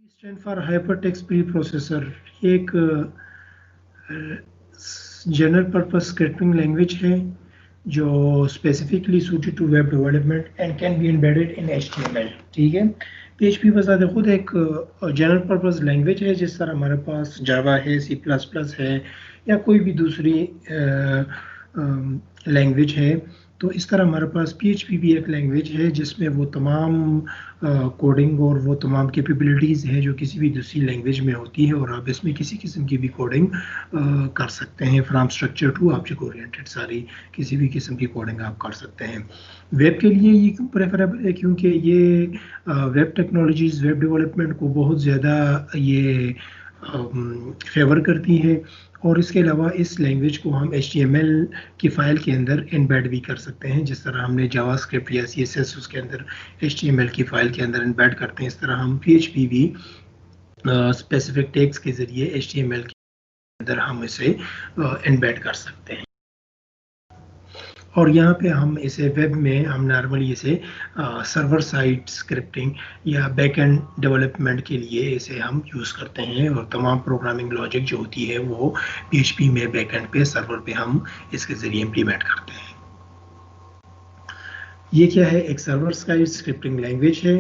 Stand for hypertext pre processor. ये एक general purpose scripting language है जो specifically suited to web development and can be embedded in HTML। ठीक है, PHP बजाते खुद एक जनरल पर्पस लैंग्वेज है, जिस तरह हमारे पास जावा है, C++ है या कोई भी दूसरी लैंग्वेज है। तो इस तरह हमारे पास PHP भी एक लैंग्वेज है जिसमें वो तमाम कोडिंग और वो तमाम कैपेबिलिटीज़ हैं जो किसी भी दूसरी लैंग्वेज में होती है, और आप इसमें किसी किस्म की भी कोडिंग कर सकते हैं। From structure to object oriented सारी किसी भी किस्म की कोडिंग आप कर सकते हैं। वेब के लिए ये क्यों प्रेफरेबल है? क्योंकि ये वेब टेक्नोलॉजीज़ वेब डेवलपमेंट को बहुत ज़्यादा ये फेवर करती है, और इसके अलावा इस लैंग्वेज को हम HTML की फ़ाइल के अंदर एम्बेड भी कर सकते हैं। जिस तरह हमने जावास्क्रिप्ट या CSS उसके अंदर HTML की फ़ाइल के अंदर एम्बेड करते हैं, इस तरह हम PHP भी स्पेसिफिक टैग्स के ज़रिए HTML के अंदर हम इसे एम्बेड कर सकते हैं। और यहाँ पे हम इसे वेब में हम नॉर्मली इसे सर्वर साइड स्क्रिप्टिंग या बैक एंड डेवलपमेंट के लिए इसे हम यूज़ करते हैं, और तमाम प्रोग्रामिंग लॉजिक जो होती है वो PHP में बैक एंड पे सर्वर पे हम इसके ज़रिए इम्प्लीमेंट करते हैं। ये क्या है? एक सर्वर साइड स्क्रिप्टिंग लैंग्वेज है।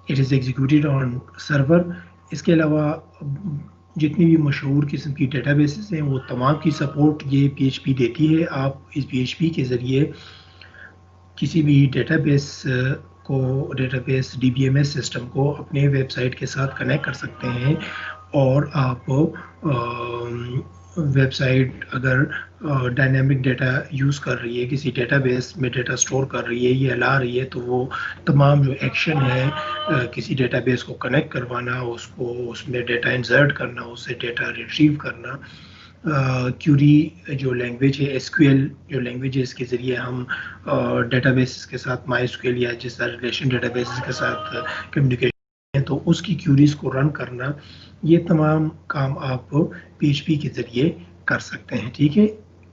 It is executed on server. इसके अलावा जितनी भी मशहूर किस्म की डेटाबेसेस हैं वो तमाम की सपोर्ट ये PHP देती है। आप इस PHP के ज़रिए किसी भी डेटाबेस DBMS सिस्टम को अपने वेबसाइट के साथ कनेक्ट कर सकते हैं, और आप वेबसाइट अगर डायनामिक डाटा यूज़ कर रही है, किसी डेटाबेस में डाटा स्टोर कर रही है या ला रही है, तो वो तमाम जो एक्शन है किसी डेटाबेस को कनेक्ट करवाना, उसको उसमें डाटा इंसर्ट करना, उससे डाटा रिट्रीव करना, क्यूरी जो लैंग्वेज है SQL जो लैंग्वेज है, इसके ज़रिए हम डेटाबेस के साथ MySQL या जिस तरह रिलेशन डेटाबेस के साथ कम्युनिकेशन है तो उसकी क्यूरीज को रन करना, ये तमाम काम आप PHP के ज़रिए कर सकते हैं। ठीक है,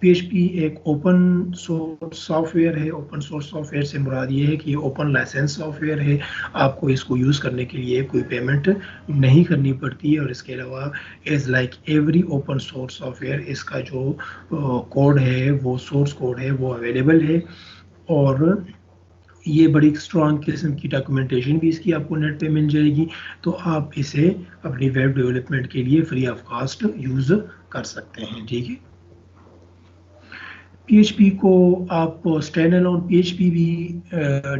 PHP एक ओपन सोर्स सॉफ्टवेयर है। ओपन सोर्स सॉफ्टवेयर से मुराद ये है कि ये ओपन लाइसेंस सॉफ्टवेयर है, आपको इसको यूज़ करने के लिए कोई पेमेंट नहीं करनी पड़ती है। और इसके अलावा as like every open source software इसका जो कोड है वो सोर्स कोड है वो अवेलेबल है, और ये बड़ी स्ट्रॉन्ग किस्म की डॉक्यूमेंटेशन भी इसकी आपको नेट पे मिल जाएगी। तो आप इसे अपनी वेब डेवलपमेंट के लिए फ्री ऑफ कॉस्ट यूज़ कर सकते हैं। ठीक है, PHP को आप स्टैंड अलोन PHP भी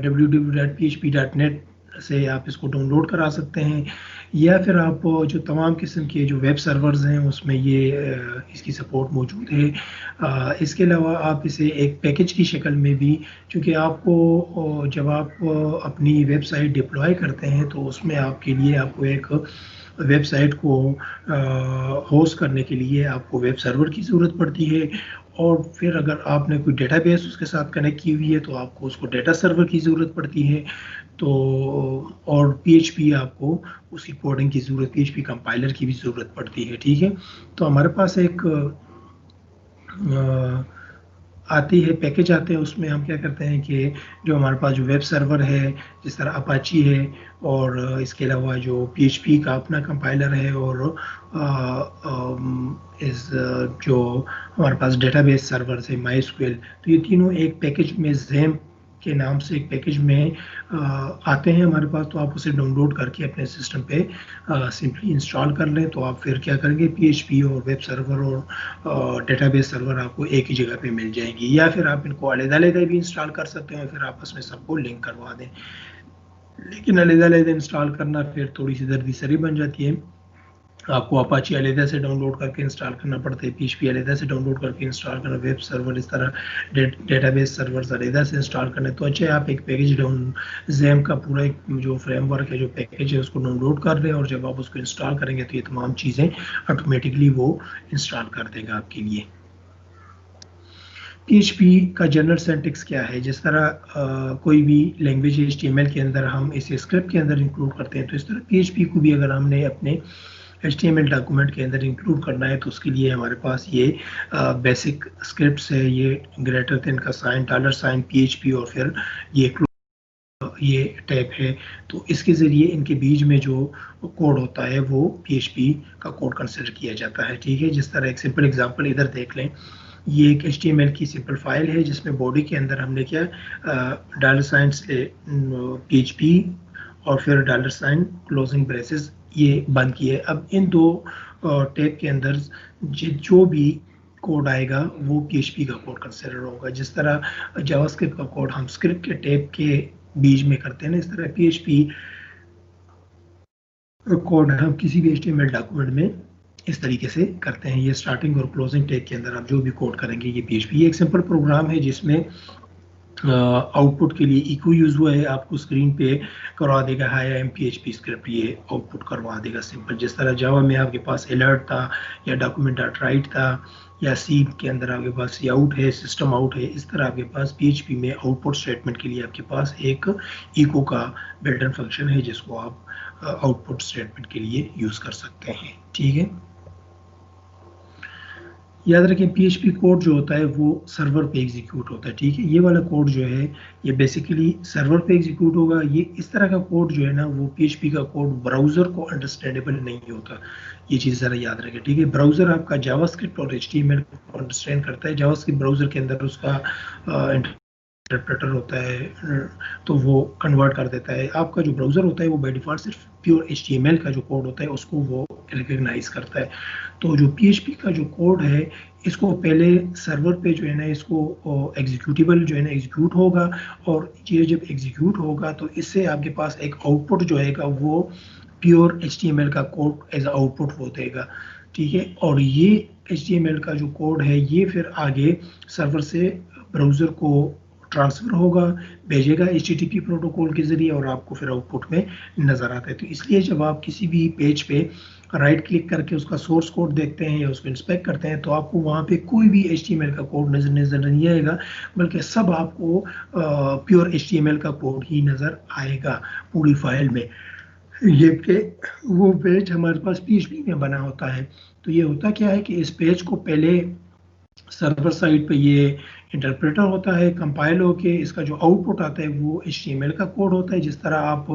www.php.net से आप इसको डाउनलोड करा सकते हैं, या फिर आप जो तमाम किस्म के जो वेब सर्वर्स हैं उसमें ये इसकी सपोर्ट मौजूद है। इसके अलावा आप इसे एक पैकेज की शक्ल में भी, क्योंकि आपको जब आप अपनी वेबसाइट डिप्लॉय करते हैं तो उसमें आपके लिए आपको एक वेबसाइट को होस्ट करने के लिए आपको वेब सर्वर की ज़रूरत पड़ती है, और फिर अगर आपने कोई डेटाबेस उसके साथ कनेक्ट की हुई है तो आपको उसको डेटा सर्वर की ज़रूरत पड़ती है। तो और PHP आपको उसकी कोडिंग की ज़रूरत, PHP कंपाइलर की भी ज़रूरत पड़ती है। ठीक है, तो हमारे पास एक आती है पैकेज आते हैं, उसमें हम क्या करते हैं कि जो हमारे पास जो वेब सर्वर है जिस तरह अपाची है, और इसके अलावा जो PHP का अपना कंपाइलर है, और जो हमारे पास डेटाबेस सर्वर है MySQL, तो ये तीनों एक पैकेज में XAMPP के नाम से एक पैकेज में आते हैं हमारे पास। तो आप उसे डाउनलोड करके अपने सिस्टम पे सिंपली इंस्टॉल कर लें, तो आप फिर क्या करेंगे, PHP और वेब सर्वर और डेटाबेस सर्वर आपको एक ही जगह पे मिल जाएंगी, या फिर आप इनको अलग-अलग भी इंस्टॉल कर सकते हैं, फिर आपस में सबको लिंक करवा दें। लेकिन अलग-अलग इंस्टॉल करना फिर थोड़ी सी दर्दी सरी बन जाती है। आपको अपाची अलहदा से डाउनलोड करके इंस्टॉल करना पड़ता है, PHP अलहदा से डाउनलोड करके इंस्टॉल करना, वेब सर्वर इस तरह डेटाबेस सर्वर अलहदा से इंस्टॉल करना। तो अच्छा आप एक पैकेज XAMPP का पूरा एक जो फ्रेमवर्क है, जो पैकेज है, उसको डाउनलोड कर लें, और जब आप उसको इंस्टॉल करेंगे तो ये तमाम चीज़ें ऑटोमेटिकली वो इंस्टॉल कर देगा आपके लिए। PHP का जनरल सिंटैक्स क्या है? जिस तरह कोई भी लैंग्वेज HTML के अंदर हम इसे स्क्रिप्ट के अंदर इंक्लूड करते हैं, तो इस तरह PHP को भी अगर हमने अपने HTML डॉक्यूमेंट के अंदर इंक्लूड करना है तो उसके लिए हमारे पास ये बेसिक स्क्रिप्ट्स है। ये ग्रेटर देन का साइन, $PHP, और फिर ये ये टैब है, तो इसके ज़रिए इनके बीच में जो कोड होता है वो PHP का कोड कंसिडर किया जाता है। ठीक है, जिस तरह एक सिंपल एग्जांपल इधर देख लें, ये एक HTML की सिंपल फाइल है जिसमें बॉडी के अंदर हमने क्या $साइन से PHP और फिर $साइन क्लोजिंग ब्रेसेस ये बंद किए। अब इन दो टैब के अंदर जो भी कोड आएगा वो PHP का कोड कंसिडर होगा। जिस तरह जावास्क्रिप्ट का कोड हम स्क्रिप्ट के टैब के बीच में करते हैं ना, इस तरह PHP कोड हम किसी भी HTML डॉक्यूमेंट में इस तरीके से करते हैं। ये स्टार्टिंग और क्लोजिंग टैग के अंदर आप जो भी कोड करेंगे ये PHP। ये एक सिंपल प्रोग्राम है जिसमें आउटपुट के लिए इको यूज हुआ है, आपको स्क्रीन पे करवा देगा high I am PHP script, ये आउटपुट करवा देगा सिंपल। जिस तरह जावा में आपके पास अलर्ट था या डॉक्यूमेंट डॉट राइट था या सी के अंदर आपके पास सी आउट है, सिस्टम आउट है, इस तरह आपके पास PHP में आउटपुट स्टेटमेंट के लिए आपके पास एक इको का बिल्ट इन फंक्शन है जिसको आप आउटपुट स्टेटमेंट के लिए यूज कर सकते हैं। ठीक है, याद रखें PHP कोड जो होता है वो सर्वर पे एग्जीक्यूट होता है। ठीक है, ये वाला कोड जो है ये बेसिकली सर्वर पे एग्जीक्यूट होगा। ये इस तरह का कोड जो है ना वो PHP का कोड ब्राउजर को अंडरस्टैंडेबल नहीं होता, ये चीज़ ज़रा याद रखें। ठीक है, ब्राउजर आपका जावास्क्रिप्ट और HTML को अंडरस्टैंड करता है। जावास्क्रिप्ट ब्राउजर के अंदर उसका इंटरप्रेटर होता है तो वो कन्वर्ट कर देता है। आपका जो ब्राउज़र होता है वो बाय डिफ़ॉल्ट सिर्फ प्योर HTML का जो कोड होता है उसको वो रिकग्नाइज करता है। तो जो PHP का जो कोड है इसको पहले सर्वर पे जो है ना इसको एग्जीक्यूटेबल जो है ना एग्जीक्यूट होगा, और ये जब एग्जीक्यूट होगा तो इससे आपके पास एक आउटपुट जो आएगा वो प्योर HTML का कोड एज आउटपुट वो देगा। ठीक है, और ये HTML का जो कोड है ये फिर आगे सर्वर से ब्राउज़र को ट्रांसफ़र होगा, भेजेगा HTTP प्रोटोकॉल के ज़रिए और आपको फिर आउटपुट में नज़र आता है। तो इसलिए जब आप किसी भी पेज पे राइट क्लिक करके उसका सोर्स कोड देखते हैं या उसको इंस्पेक्ट करते हैं तो आपको वहाँ पे कोई भी HTML का कोड नज़र नहीं आएगा, बल्कि सब आपको प्योर HTML का कोड ही नज़र आएगा पूरी फाइल में। ये पे वो पेज हमारे पास PHP में बना होता है। तो ये होता क्या है कि इस पेज को पहले सर्वर साइड पे ये इंटरप्रेटर होता है, कंपाइल होके इसका जो आउटपुट आता है वो HTML का कोड होता है। जिस तरह आप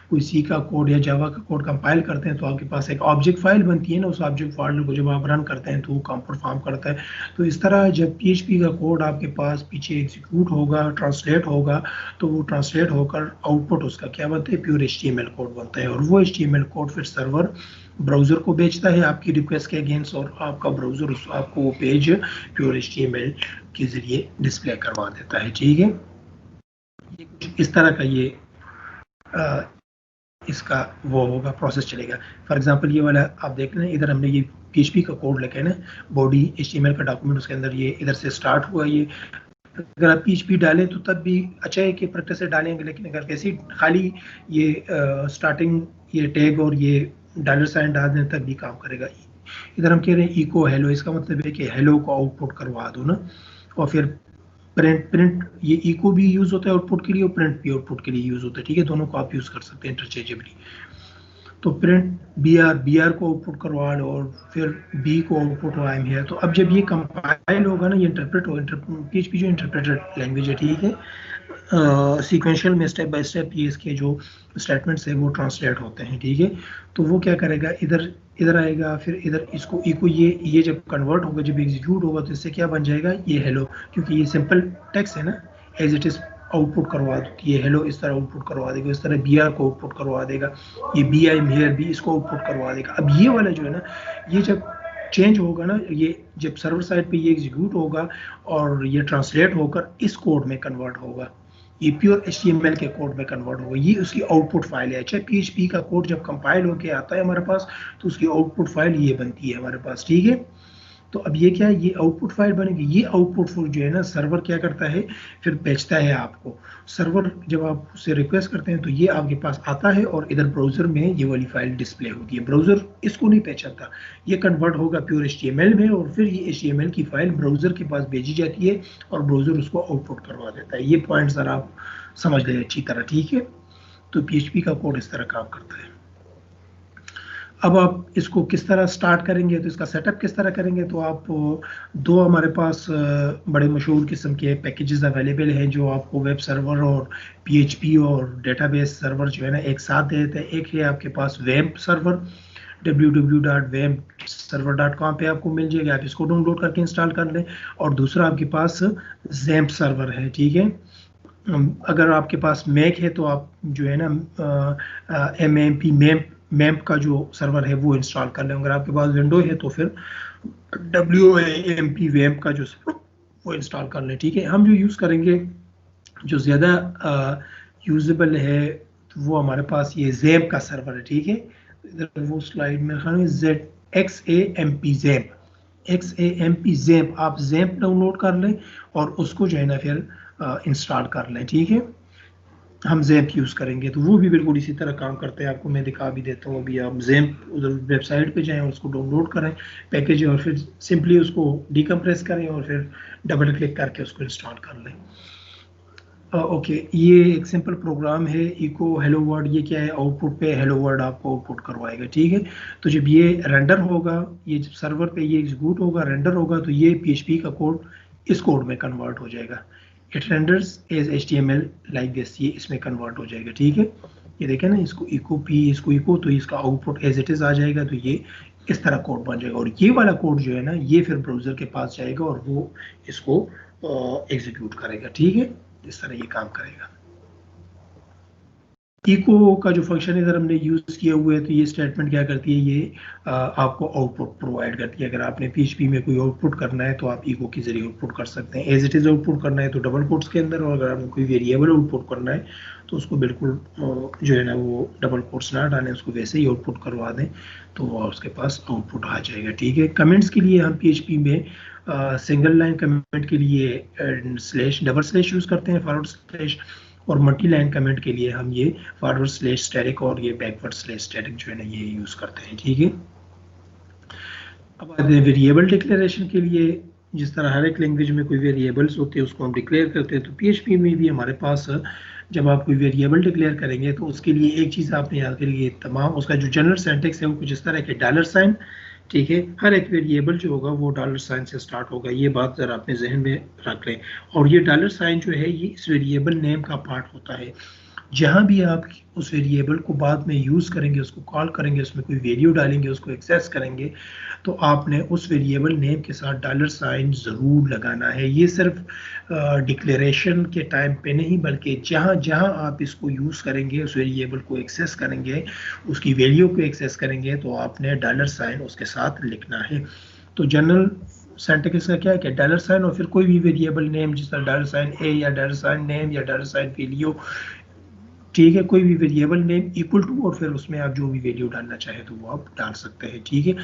कोई C का कोड या जावा का कोड कंपाइल करते हैं तो आपके पास एक ऑब्जेक्ट फाइल बनती है ना, उस ऑब्जेक्ट फाइल को जब आप रन करते हैं तो वो काम परफॉर्म करता है। तो इस तरह जब PHP का कोड आपके पास पीछे एग्जीक्यूट होगा, ट्रांसलेट होगा, तो वो ट्रांसलेट होकर आउटपुट उसका क्या बनता है, प्योर HTML कोड बनता है। और वो HTML कोड फिर सर्वर ब्राउज़र को भेजता है आपकी रिक्वेस्ट के अगेंस्ट, और आपका ब्राउज़र आपको वो पेज प्योर HTML के ज़रिए डिस्प्ले करवा देता है। ठीक है, ये कुछ इस तरह का ये इसका वो होगा, प्रोसेस चलेगा। फॉर एग्जांपल ये वाला आप देख रहे हैं, इधर हमने ये PHP का कोड लिखा है ना, बॉडी HTML का डॉक्यूमेंट, उसके अंदर ये इधर से स्टार्ट हुआ। ये अगर आप PHP डालें तो तब भी अच्छा है कि प्रैक्टिस से डालेंगे, लेकिन अगर वैसे खाली ये स्टार्टिंग ये टैग और ये $साइन डाल दें तब भी काम करेगा। इधर हम कह रहे हैं इको हेलो, इसका मतलब है कि हेलो को आउटपुट करवा दो ना। और फिर प्रिंट ये इको भी यूज होता है आउटपुट के लिए और प्रिंट भी आउटपुट के लिए यूज होता है। ठीक है, दोनों को आप यूज कर सकते हैं इंटरचेंजेबली। तो प्रिंट BR को आउटपुट करवा लो और फिर B को आउटपुट आई एम हियर। तो अब जब ये कंपाइल होगा ना, ये इंटरप्रेट हो, PHP जो इंटरप्रेटेड लैंग्वेज है, ठीक है, सीक्वेंशियल में स्टेप बाय स्टेप ये इसके जो स्टेटमेंट्स है वो ट्रांसलेट होते हैं। ठीक है, तो वो क्या करेगा, इधर आएगा, फिर इधर इसको इको ये जब कन्वर्ट होगा, जब एग्जीक्यूट होगा तो इससे क्या बन जाएगा, ये हेलो, क्योंकि ये सिंपल टेक्स्ट है ना, एज इट इज आउटपुट करवा दो, ये हेलो इस तरह आउटपुट करवा देगा, इस तरह BR को आउटपुट करवा देगा, ये B आई एम हियर भी इसको आउटपुट करवा देगा। अब ये वाला जो है ना, ये जब चेंज होगा ना, ये जब सर्वर साइड पे ये एग्जीक्यूट होगा और ये ट्रांसलेट होकर इस कोड में कन्वर्ट होगा, ये प्योर HTML के कोड में कन्वर्ट होगा, ये उसकी आउटपुट फाइल है। अच्छा, PHP का कोड जब कंपाइल होके आता है हमारे पास तो उसकी आउटपुट फाइल ये बनती है हमारे पास। ठीक है, तो अब ये क्या है, ये आउटपुट फाइल बनेगी। ये आउटपुट फाइल जो है ना, सर्वर क्या करता है, फिर भेजता है आपको। सर्वर जब आप उससे रिक्वेस्ट करते हैं तो ये आपके पास आता है और इधर ब्राउजर में ये वाली फाइल डिस्प्ले होती है। ब्राउजर इसको नहीं पहचानता, ये कन्वर्ट होगा प्योर HTML में और फिर ये HTML की फाइल ब्राउजर के पास भेजी जाती है और ब्राउजर उसको आउटपुट करवा देता है। ये पॉइंट सर आप समझ लें अच्छी तरह। ठीक है, तो PHP का कोड इस तरह काम करता है। अब आप इसको किस तरह स्टार्ट करेंगे, तो इसका सेटअप किस तरह करेंगे, तो आप दो हमारे पास बड़े मशहूर किस्म के पैकेजेस अवेलेबल हैं जो आपको वेब सर्वर और पीएचपी और डेटाबेस सर्वर जो है ना एक साथ दे देते हैं। एक है आपके पास वेम्प सर्वर, www.wampserver.com पे आपको मिल जाएगा, आप इसको डाउनलोड करके इंस्टॉल कर लें। और दूसरा आपके पास जैम्प सर्वर है, ठीक है। अगर आपके पास मैक है तो आप जो है ना MMP मैम्प का जो सर्वर है वो इंस्टॉल कर लें। अगर आपके पास विंडो है तो फिर WAMP वैम्प का जो वो इंस्टॉल कर लें, ठीक है। हम जो यूज़ करेंगे जो ज़्यादा यूजेबल है तो वो हमारे पास ये जैम्प का सर्वर है, ठीक है। इधर वो स्लाइड में XAMP जैम्प आप जैम्प डाउनलोड कर लें और उसको जो है ना फिर इंस्टॉल कर लें, ठीक है। हम जैम्प यूज़ करेंगे तो वो भी बिल्कुल इसी तरह काम करते हैं, आपको मैं दिखा भी देता हूँ। अभी आप जैम्प उधर वेबसाइट पे जाएं और उसको डाउनलोड करें पैकेज और फिर सिंपली उसको डिकम्प्रेस करें और फिर डबल क्लिक करके उसको इंस्टॉल कर लें। ओके, ये एक सिंपल प्रोग्राम है इको हेलो वर्ल्ड। ये क्या है, आउटपुट पे हेलो वर्ल्ड आपको आउटपुट करवाएगा, ठीक है। तो जब ये रेंडर होगा, ये जब सर्वर पे ये एग्जीक्यूट होगा, रेंडर होगा, तो ये PHP का कोड इस कोड में कन्वर्ट हो जाएगा। It renders as HTML like this, ये इसमें कन्वर्ट हो जाएगा, ठीक है। ये देखें ना, इसको इको पी, इसको इको, तो इसका आउटपुट एज इट इज आ जाएगा। तो ये इस तरह कोड बन जाएगा और ये वाला कोड जो है ना ये फिर ब्राउजर के पास जाएगा और वो इसको एग्जीक्यूट करेगा, ठीक है। इस तरह ये काम करेगा। इको का जो फंक्शन इधर हमने यूज किया हुआ है, तो ये स्टेटमेंट क्या करती है, ये आपको आउटपुट प्रोवाइड करती है। अगर आपने PHP में कोई आउटपुट करना है तो आप इको के जरिए आउटपुट कर सकते हैं। एज इट इज आउटपुट करना है तो डबल कोट्स के अंदर, और अगर आपको कोई वेरिएबल आउटपुट करना है तो उसको बिल्कुल जो है ना वो डबल कोट्स ना डालें, उसको वैसे ही आउटपुट करवा दें तो वो उसके पास आउटपुट आ जाएगा, ठीक है। कमेंट्स के लिए हम PHP में सिंगल लाइन कमेंट के लिए स्लैश डबल स्लैश यूज करते हैं, फॉरवर्ड स्लैश, और मल्टी लाइन कमेंट के लिए हम ये फॉरवर्ड स्लैश स्टैटिक और ये बैकवर्ड स्लैश स्टैटिक जो है ना ये यूज करते हैं, ठीक है। अब आते हैं वेरिएबल डिक्लेरेशन के लिए। जिस तरह हर एक लैंग्वेज में कोई वेरिएबल्स होते हैं उसको हम डिक्लेयर करते हैं, तो PHP में भी हमारे पास जब आप कोई वेरिएबल डिक्लेयर करेंगे तो उसके लिए एक चीज़ आपने याद करिए, तमाम उसका जो जनरल सिंटैक्स है वो कुछ इस तरह के $, ठीक है। हर एक वेरिएबल जो होगा वो $साइन से स्टार्ट होगा, ये बात जरा अपने जहन में रख लें। और ये $साइन जो है ये इस वेरिएबल नेम का पार्ट होता है। जहाँ भी आप उस वेरिएबल को बाद में यूज़ करेंगे, उसको कॉल करेंगे, उसमें कोई वैल्यू डालेंगे, उसको एक्सेस करेंगे, तो आपने उस वेरिएबल नेम के साथ $साइन ज़रूर लगाना है। ये सिर्फ डिक्लेरेशन के टाइम पे नहीं, बल्कि जहाँ जहाँ आप इसको यूज़ करेंगे, उस वेरिएबल को एक्सेस करेंगे, उसकी वैल्यू को एक्सेस करेंगे, तो आपने $साइन उसके साथ लिखना है। तो जनरल सिंटैक्स का क्या है कि $साइन और फिर कोई भी वेरिएबल नेम, जिस तरह $A या $साइन नेम या $साइन वैल्यू, ठीक है। कोई भी वेरिएबल नेम इक्वल टू और फिर उसमें आप जो भी वैल्यू डालना चाहे तो वो आप डाल सकते हैं, ठीक है।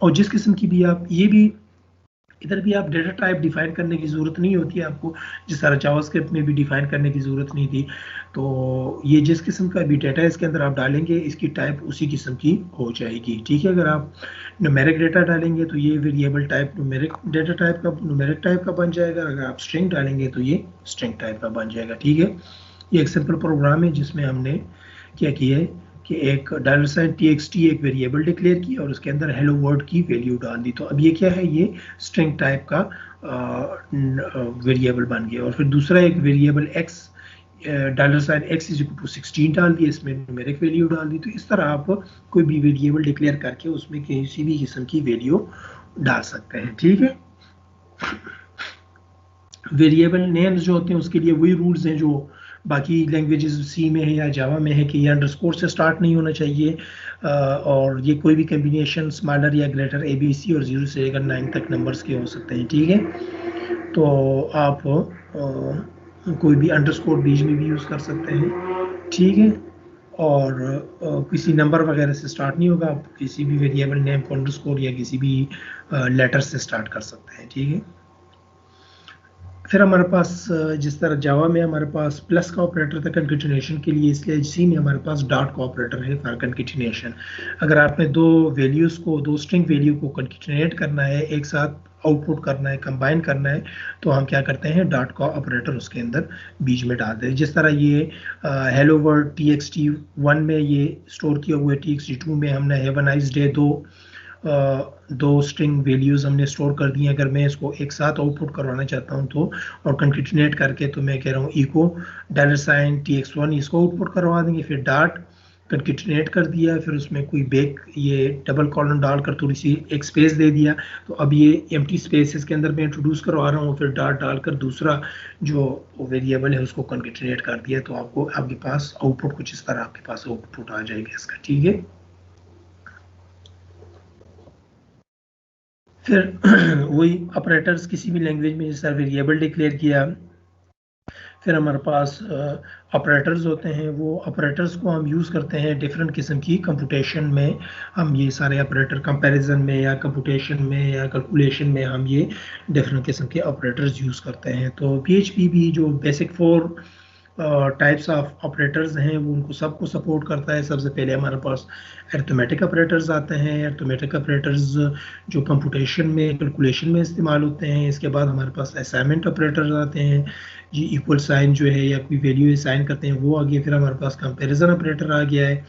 और जिस किस्म की भी आप ये भी इधर भी आप डेटा टाइप डिफाइन करने की ज़रूरत नहीं होती है आपको, जिस तरह जावास्क्रिप्ट में भी डिफाइन करने की ज़रूरत नहीं थी। तो ये जिस किस्म का भी डेटा इसके अंदर आप डालेंगे, इसकी टाइप उसी किस्म की हो जाएगी, ठीक है। अगर आप न्यूमेरिक डेटा डालेंगे तो ये वेरिएबल टाइप न्यूमेरिक टाइप का बन जाएगा। अगर आप स्ट्रिंग डालेंगे तो ये स्ट्रिंग टाइप का बन जाएगा, ठीक है। ये एक सिंपल प्रोग्राम है जिसमें हमने क्या किया है कि एक $txt एक वेरिएबल डिक्लेयर किया और उसके अंदर हेलो वर्ल्ड की वैल्यू डाल दी। तो अब ये क्या है, ये स्ट्रिंग टाइप का वेरिएबल बन गया। और फिर दूसरा एक वेरिएबल x $x=16 डाल दिया, इसमें न्यूमेरिक वैल्यू डाल दी। तो इस तरह आप कोई भी वेरिएबल डिक्लेयर करके उसमें किसी भी किस्म की वैल्यू डाल सकते हैं, ठीक है। वेरिएबल नेम्स जो होते हैं उसके लिए वही रूल्स हैं जो बाकी लैंग्वेजेस सी में है या जावा में है कि ये अंडरस्कोर से स्टार्ट नहीं होना चाहिए, और ये कोई भी कम्बिनेशन स्मॉलर या ग्रेटर ABC और 0 से लेकर 9 तक नंबर्स के हो सकते हैं, ठीक है। तो आप कोई भी अंडरस्कोर बीच में भी यूज़ कर सकते हैं, ठीक है। और किसी नंबर वगैरह से स्टार्ट नहीं होगा, आप किसी भी वेरिएबल नेम को अंडरस्कोर या किसी भी लेटर से स्टार्ट कर सकते हैं, ठीक है। फिर हमारे पास जिस तरह जावा में हमारे पास प्लस का ऑपरेटर था कंकेटिनेशन के लिए, इसलिए सी में हमारे पास डॉट का ऑपरेटर है फॉर कंकेटिनेशन। अगर आपने दो वैल्यूज़ को, दो स्ट्रिंग वैल्यू को कंकेटिनेट करना है, एक साथ आउटपुट करना है, कंबाइन करना है, तो हम क्या करते हैं, डॉट का ऑपरेटर उसके अंदर बीच में डाल दें। जिस तरह ये हेलो वर्ल्ड txt1 में ये स्टोर किया हुआ है, txt2 में हमने हैव अ नाइस डे दो स्ट्रिंग वैल्यूज हमने स्टोर कर दी हैं। अगर मैं इसको एक साथ आउटपुट करवाना चाहता हूं तो, और कंकेटिनेट करके, तो मैं कह रहा हूं इको $tx1 इसको आउटपुट करवा देंगे, फिर डॉट कंकेटिनेट कर दिया, फिर उसमें कोई बैक ये डबल कॉलन डालकर थोड़ी सी एक स्पेस दे दिया, तो अब ये एम्प्टी स्पेसेस के अंदर मैं इंट्रोड्यूस करवा रहा हूँ, फिर डॉट डालकर दूसरा जो वेरिएबल है उसको कंकेटिनेट कर दिया, तो आपको आपके पास आउटपुट कुछ इस तरह आपके पास आउटपुट आ जाएगा इसका। ठीक है, फिर वही ऑपरेटर्स किसी भी लैंग्वेज में जैसा वेरिएबल डिक्लेयर किया, फिर हमारे पास ऑपरेटर्स होते हैं। वो ऑपरेटर्स को हम यूज़ करते हैं डिफरेंट किस्म की कंप्यूटेशन में। हम ये सारे ऑपरेटर कंपैरिजन में या कंप्यूटेशन में या कैलकुलेशन में हम ये डिफरेंट किस्म के ऑपरेटर्स यूज़ करते हैं। तो PHP भी जो बेसिक 4 टाइप्स ऑफ ऑपरेटर्स हैं वो उनको सबको सपोर्ट करता है। सबसे पहले हमारे पास अरिथमेटिक ऑपरेटर्स आते हैं। अरिथमेटिक ऑपरेटर्स जो कंप्यूटेशन में, कैलकुलेशन में इस्तेमाल होते हैं। इसके बाद हमारे पास असाइनमेंट ऑपरेटर्स आते हैं जी, इक्वल साइन जो है या कोई वैल्यू असाइन करते हैं वो आ गया। फिर हमारे पास कंपैरिजन ऑपरेटर आ गया है,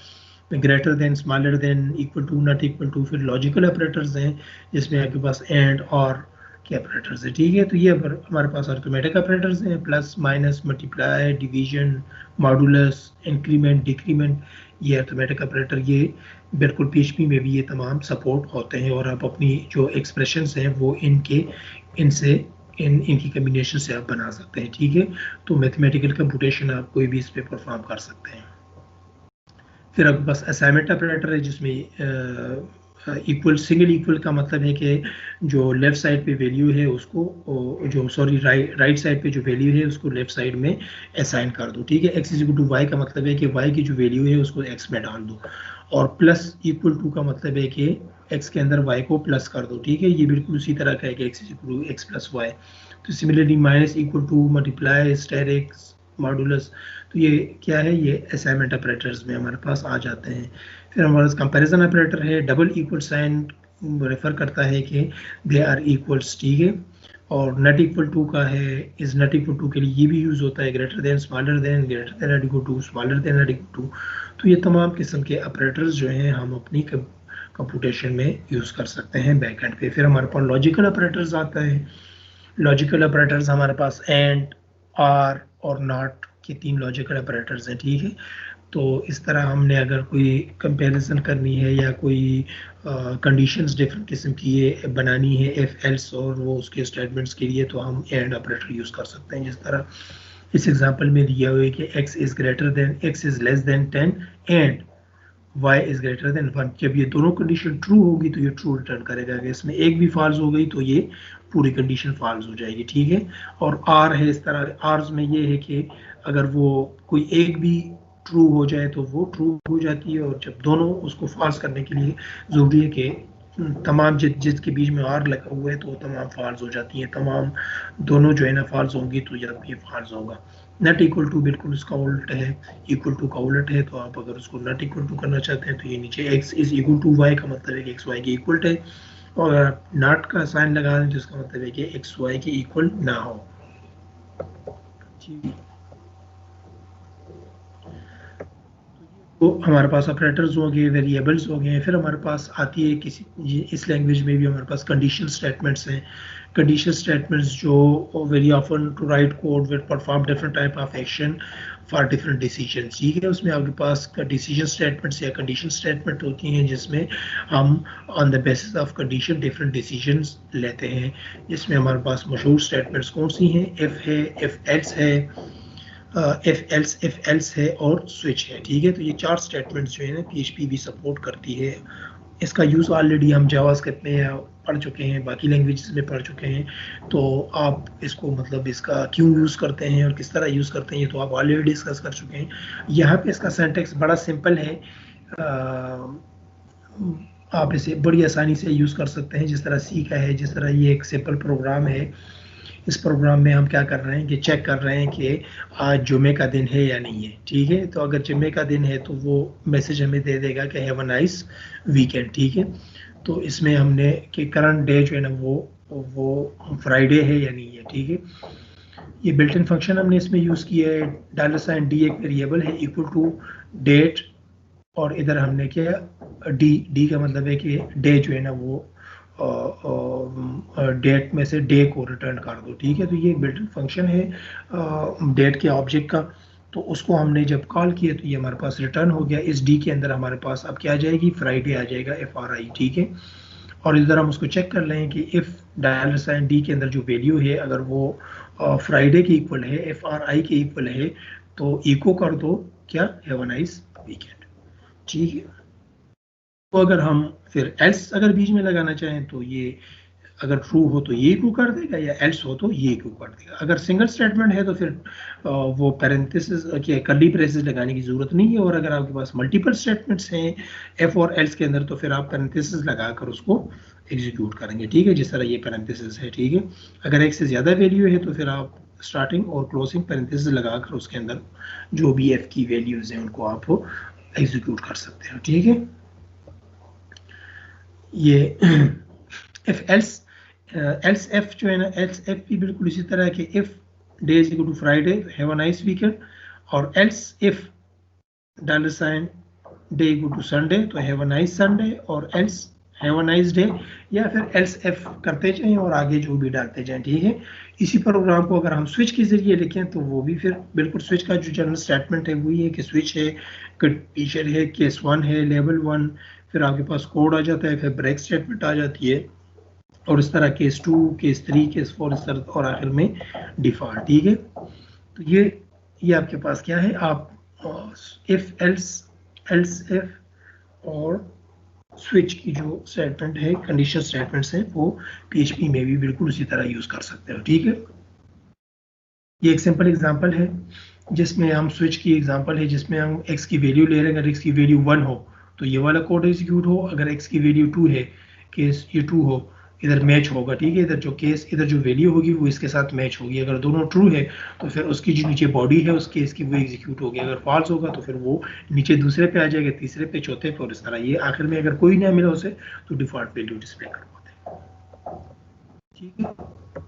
greater than, smaller than, equal to, not equal to. फिर लॉजिकल ऑपरेटर्स हैं जिसमें आपके पास एंड और के ऑपरेटर्स है। ठीक है, तो ये हमारे पास अरिथमेटिक ऑपरेटर्स हैं, plus, minus, multiply, division, modulus, increment, decrement, ये अरिथमेटिक ऑपरेटर ये बिल्कुल PHP में भी ये तमाम सपोर्ट होते हैं। और आप अपनी जो एक्सप्रेशंस हैं वो इनसे इनकी कम्बिनेशन से आप बना सकते हैं। ठीक है, तो मैथमेटिकल कंप्यूटेशन आप कोई भी इस पे परफॉर्म कर सकते हैं। फिर आपके पास असाइनमेंट ऑपरेटर है जिसमें इक्वल, सिंगल इक्वल का मतलब है कि जो लेफ्ट साइड पे वैल्यू है उसको, जो सॉरी राइट साइड पे जो वैल्यू है उसको लेफ्ट साइड में असाइन कर दो। ठीक है, x is equal to Y का मतलब है कि y की जो वैल्यू है उसको x में डाल दो, और प्लस इक्वल टू का मतलब है कि x के अंदर y को प्लस कर दो। ठीक है, ये बिल्कुल उसी तरह का है कि x is equal to x plus y. तो similarly minus equal to, multiply, star x, modulus, तो ये क्या है, ये असाइनमेंट ऑपरेटर्स में हमारे पास आ जाते हैं। फिर हमारे पास कंपैरिजन ऑपरेटर है, डबल इक्वल साइन रेफर करता है कि दे आर इक्वल्स। ठीक है, और नॉट इक्वल टू का है, इज नॉट इक्वल टू के लिए ये भी यूज होता है, greater than, smaller than, greater than not equal to, smaller than not equal to. तो ये तमाम किस्म के ऑपरेटर्स जो हैं हम अपनी कंप्यूटेशन में यूज कर सकते हैं बैकएंड पे। फिर हमारे पास लॉजिकल ऑपरेटर्स आता है। लॉजिकल ऑपरेटर्स हमारे पास एंड, आर और नॉट के 3 लॉजिकल ऑपरेटर्स हैं। ठीक है, तो इस तरह हमने अगर कोई कंपैरिजन करनी है या कोई कंडीशंस डिफरेंट किस्म की ये बनानी है इफ एल्स और वो उसके स्टेटमेंट्स के लिए, तो हम एंड ऑपरेटर यूज़ कर सकते हैं। जिस तरह इस एग्जांपल में दिया हुआ है कि x is greater than, x is less than 10 and y is greater than 1। जब ये दोनों कंडीशन ट्रू होगी तो ये ट्रू रिटर्न करेगा। अगर इसमें एक भी फॉल्स हो गई तो ये पूरी कंडीशन फॉल्स हो जाएगी। ठीक है, और आर है इस तरह, आर्स में ये है कि अगर वो कोई एक भी ट्रू हो जाए तो वो ट्रू हो जाती है, और जब दोनों उसको फॉल्स करने के लिए ज़रूरी है कि तमाम जिसके बीच में आर लगा हुआ है तो वो तमाम फॉल्स हो जाती हैं। तमाम दोनों जो है ना फॉल्स होंगी तो जब ये फॉल्स होगा। नॉट इक्वल टू बिल्कुल उसका उल्ट है, इक्वल टू का उल्ट है। तो आप अगर उसको नॉट इक्वल टू करना चाहते हैं तो ये नीचे x is equal to y का मतलब है कि x y के इक्वल है, और अगर आप नॉट का साइन लगा दें तो इसका मतलब है कि x y के इक्वल ना हो। ठीक है, तो हमारे पास ऑपरेटर्स हो गए, वेरिएबल्स हो गए। फिर हमारे पास आती है किसी, इस लैंग्वेज में भी हमारे पास कंडीशनल स्टेटमेंट्स हैं। कंडीशनल स्टेटमेंट्स जो very often to write code with perform different type of action for different decision. ठीक है, उसमें आपके पास डिसीजन स्टेटमेंट्स या कंडीशन स्टेटमेंट होती हैं जिसमें हम on the basis of condition different decisions लेते हैं। जिसमें हमारे पास मशहूर स्टेटमेंट्स कौन सी हैं, इफ है, इफ एल्स है, इफ एल्स है और स्विच है। ठीक है, तो ये 4 स्टेटमेंट्स जो है ना PHP भी सपोर्ट करती है। इसका यूज़ ऑलरेडी हम जावास्क्रिप्ट में पढ़ चुके हैं, बाकी लैंग्वेजेस में पढ़ चुके हैं। तो आप इसको मतलब इसका क्यों यूज़ करते हैं और किस तरह यूज़ करते हैं ये तो आप ऑलरेडी डिस्कस कर चुके हैं। यहाँ पे इसका सिंटैक्स बड़ा सिंपल है, आप इसे बड़ी आसानी से यूज़ कर सकते हैं। जिस तरह सी का है, जिस तरह ये एक सिंपल प्रोग्राम है, इस प्रोग्राम में हम क्या कर रहे हैं कि चेक कर रहे हैं कि आज जुमे का दिन है या नहीं है, ठीक है। तो अगर जुमे का दिन है तो वो मैसेज हमें दे देगा कि हैव अ नाइस वीकेंड, ठीक है। तो इसमें हमने कि करंट डे जो है ना वो फ्राइडे है या नहीं है, ठीक है। ये बिल्ट इन फंक्शन हमने इसमें यूज़ किया है। $डी एक वेरिएबल है इक्वल टू डेट, और इधर हमने क्या डी का मतलब है कि डे जो है ना वो डेट में से डे को रिटर्न कर दो, ठीक है। तो ये बिल्ट इन फंक्शन है डेट के ऑब्जेक्ट का। तो उसको हमने जब कॉल किया तो ये हमारे पास रिटर्न हो गया। इस डी के अंदर हमारे पास अब क्या आ जाएगी, फ्राइडे आ जाएगा, FRI, ठीक है। और इधर हम उसको चेक कर लें कि इफ $डी के अंदर जो वैल्यू है अगर वो फ्राइडे के इक्वल है, FRI के इक्वल है, तो इको कर दो क्या, हैव अ नाइस वीकेंड, ठीक है। तो अगर हम फिर एल्स अगर बीच में लगाना चाहें तो ये अगर ट्रू हो तो ये इक्वल कर देगा, या एल्स हो तो ये इक्वल कर देगा। अगर सिंगल स्टेटमेंट है तो फिर वो पैरेंथेसिस के कर्ली ब्रेसेस लगाने की जरूरत नहीं है। और अगर आपके पास मल्टीपल स्टेटमेंट्स हैं एफ और एल्स के अंदर तो फिर आप पैरेंथेसिस लगाकर उसको एग्जीक्यूट करेंगे, ठीक है, जिस तरह ये पैरेंथेसिस है, ठीक है। अगर एक से ज़्यादा वैल्यू है तो फिर आप स्टार्टिंग और क्लोजिंग पैरेंथेसिस लगाकर उसके अंदर जो भी एफ की वैल्यूज़ हैं उनको आप एग्जीक्यूट कर सकते हो, ठीक है। ये इफ एल्स एफ जो है ना, एल्स एफ भी बिल्कुल इसी तरह है कि if day is equal to Friday have a nice weekend, और else if $day equal to Sunday तो हैव अ नाइस संडे, और else have a nice day, या फिर एल्स एफ करते जाएं और आगे जो भी डालते जाएं, ठीक है। इसी प्रोग्राम को अगर हम स्विच के जरिए लिखें तो वो भी फिर बिल्कुल स्विच का जो जनरल स्टेटमेंट है वही है कि स्विच है, कंडीशन है, केस 1 है, लेवल 1, फिर आपके पास कोड आ जाता है, फिर ब्रेक स्टेटमेंट आ जाती है, और इस तरह केस 2, केस 3, केस 4, इस तरह, और आखिर में डिफॉल्ट, ठीक है। तो ये आपके पास क्या है, आप इफ एल्स इफ और स्विच की जो स्टेटमेंट है, कंडीशन स्टेटमेंट्स हैं, वो PHP में भी बिल्कुल उसी तरह यूज कर सकते हो, ठीक है। ये एक सिंपल एग्जांपल है जिसमें हम स्विच की एग्जांपल है जिसमें हम x की वैल्यू ले रहे हैं। अगर x की वैल्यू 1 हो तो ये वाला कोड एग्जीक्यूट हो, अगर x की वैल्यू 2 है, केस ये 2 हो, इधर मैच होगा, ठीक है। इधर जो केस, इधर जो वैल्यू होगी वो इसके साथ मैच होगी। अगर दोनों ट्रू है तो फिर उसकी जो नीचे बॉडी है उस केस की वो एग्जीक्यूट होगी। अगर फॉल्स होगा तो फिर वो नीचे दूसरे पे आ जाएगा, तीसरे पे, चौथे पे, और इस तरह। ये आखिर में अगर कोई ना मिला उसे तो डिफॉल्ट वैल्यू डिस्प्ले करवाते हैं, ठीक है।